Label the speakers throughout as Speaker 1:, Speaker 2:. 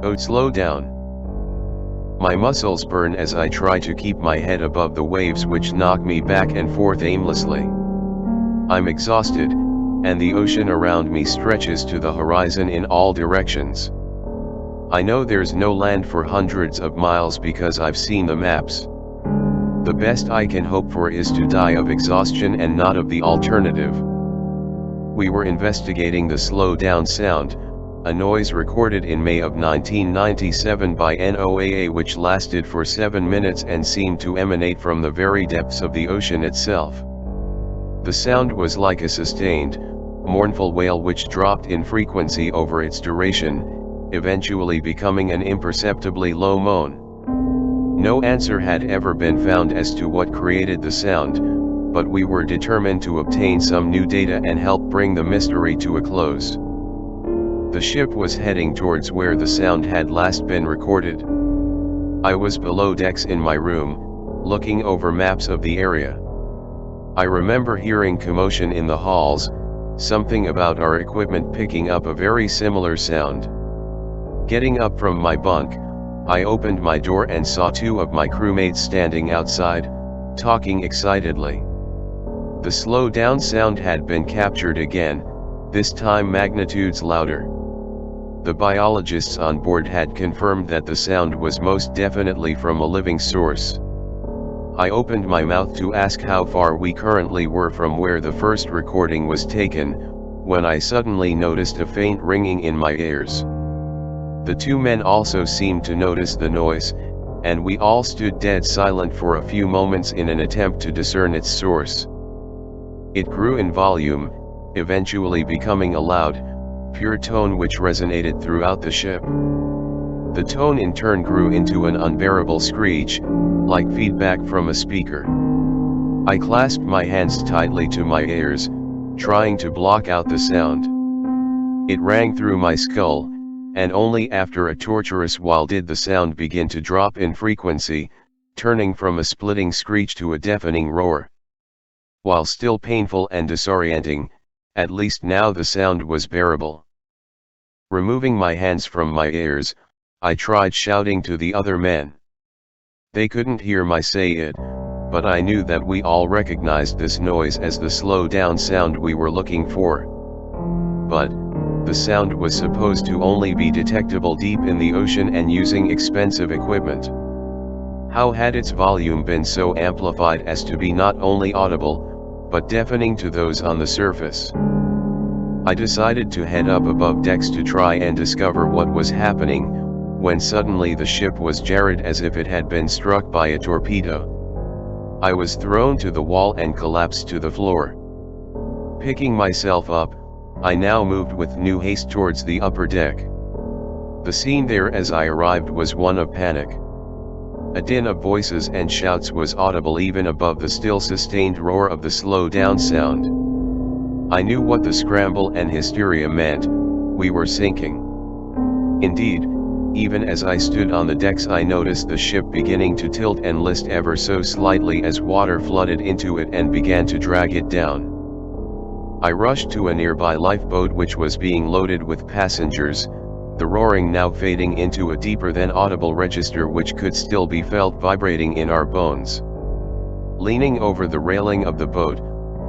Speaker 1: Oh, slow down. My muscles burn as I try to keep my head above the waves which knock me back and forth aimlessly. I'm exhausted, and the ocean around me stretches to the horizon in all directions. I know there's no land for hundreds of miles because I've seen the maps. The best I can hope for is to die of exhaustion and not of the alternative. We were investigating the Slowdown sound, a noise recorded in May of 1997 by NOAA which lasted for 7 minutes and seemed to emanate from the very depths of the ocean itself. The sound was like a sustained, mournful wail which dropped in frequency over its duration, eventually becoming an imperceptibly low moan. No answer had ever been found as to what created the sound, but we were determined to obtain some new data and help bring the mystery to a close. The ship was heading towards where the sound had last been recorded. I was below decks in my room, looking over maps of the area. I remember hearing commotion in the halls, something about our equipment picking up a very similar sound. Getting up from my bunk, I opened my door and saw two of my crewmates standing outside, talking excitedly. The Slowdown sound had been captured again, this time magnitudes louder. The biologists on board had confirmed that the sound was most definitely from a living source. I opened my mouth to ask how far we currently were from where the first recording was taken, when I suddenly noticed a faint ringing in my ears. The two men also seemed to notice the noise, and we all stood dead silent for a few moments in an attempt to discern its source. It grew in volume, eventually becoming a loud, pure tone which resonated throughout the ship. The tone in turn grew into an unbearable screech, like feedback from a speaker. I clasped my hands tightly to my ears, trying to block out the sound. It rang through my skull, and only after a torturous while did the sound begin to drop in frequency, turning from a splitting screech to a deafening roar. While still painful and disorienting, at least now the sound was bearable. Removing my hands from my ears, I tried shouting to the other men. They couldn't hear me say it, but I knew that we all recognized this noise as the Slowdown sound we were looking for. But the sound was supposed to only be detectable deep in the ocean and using expensive equipment. How had its volume been so amplified as to be not only audible, but deafening to those on the surface? I decided to head up above decks to try and discover what was happening, when suddenly the ship was jarred as if it had been struck by a torpedo. I was thrown to the wall and collapsed to the floor. Picking myself up, I now moved with new haste towards the upper deck. The scene there as I arrived was one of panic. A din of voices and shouts was audible even above the still sustained roar of the Slowdown sound. I knew what the scramble and hysteria meant: we were sinking. Indeed, even as I stood on the decks I noticed the ship beginning to tilt and list ever so slightly as water flooded into it and began to drag it down. I rushed to a nearby lifeboat which was being loaded with passengers, the roaring now fading into a deeper than audible register which could still be felt vibrating in our bones. Leaning over the railing of the boat,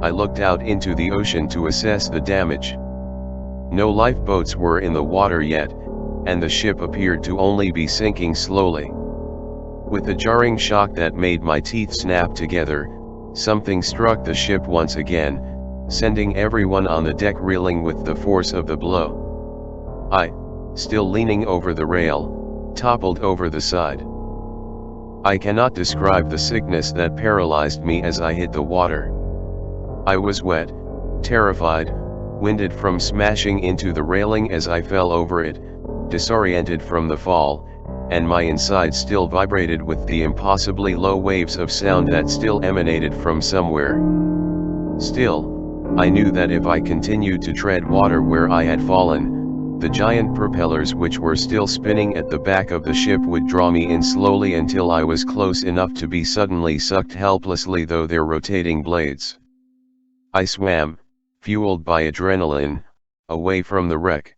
Speaker 1: I looked out into the ocean to assess the damage. No lifeboats were in the water yet, and the ship appeared to only be sinking slowly. With a jarring shock that made my teeth snap together, something struck the ship once again, sending everyone on the deck reeling with the force of the blow. I, still leaning over the rail, toppled over the side. I cannot describe the sickness that paralyzed me as I hit the water. I was wet, terrified, winded from smashing into the railing as I fell over it, disoriented from the fall, and my inside still vibrated with the impossibly low waves of sound that still emanated from somewhere. Still, I knew that if I continued to tread water where I had fallen, the giant propellers which were still spinning at the back of the ship would draw me in slowly until I was close enough to be suddenly sucked helplessly through their rotating blades. I swam, fueled by adrenaline, away from the wreck.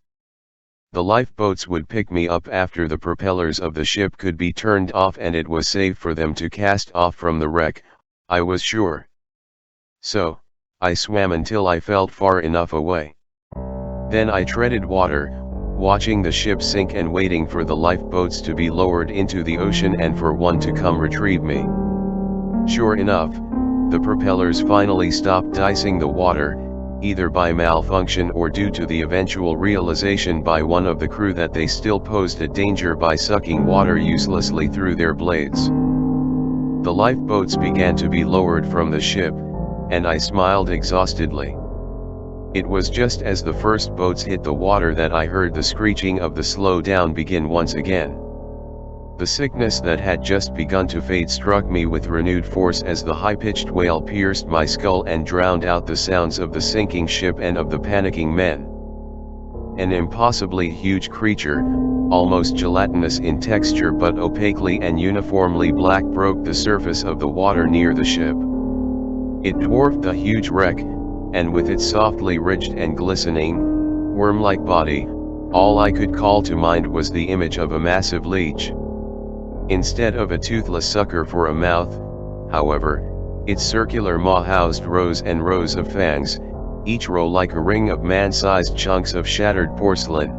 Speaker 1: The lifeboats would pick me up after the propellers of the ship could be turned off, and it was safe for them to cast off from the wreck, I was sure. So, I swam until I felt far enough away. Then I treaded water, watching the ship sink and waiting for the lifeboats to be lowered into the ocean and for one to come retrieve me. Sure enough, the propellers finally stopped dicing the water, either by malfunction or due to the eventual realization by one of the crew that they still posed a danger by sucking water uselessly through their blades. The lifeboats began to be lowered from the ship, and I smiled exhaustedly. It was just as the first boats hit the water that I heard the screeching of the Slowdown begin once again. The sickness that had just begun to fade struck me with renewed force as the high-pitched wail pierced my skull and drowned out the sounds of the sinking ship and of the panicking men. An impossibly huge creature, almost gelatinous in texture but opaquely and uniformly black, broke the surface of the water near the ship. It dwarfed the huge wreck, and with its softly ridged and glistening, worm-like body, all I could call to mind was the image of a massive leech. Instead of a toothless sucker for a mouth, however, its circular maw housed rows and rows of fangs, each row like a ring of man-sized chunks of shattered porcelain.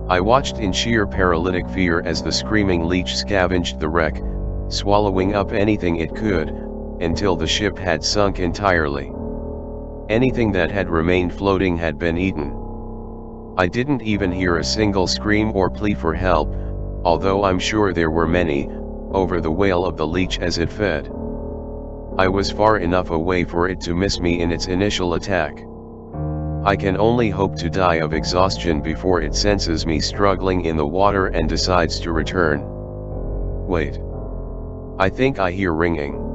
Speaker 1: I watched in sheer paralytic fear as the screaming leech scavenged the wreck, swallowing up anything it could, until the ship had sunk entirely. Anything that had remained floating had been eaten. I didn't even hear a single scream or plea for help, although I'm sure there were many, over the wail of the leech as it fed. I was far enough away for it to miss me in its initial attack. I can only hope to die of exhaustion before it senses me struggling in the water and decides to return. Wait. I think I hear ringing.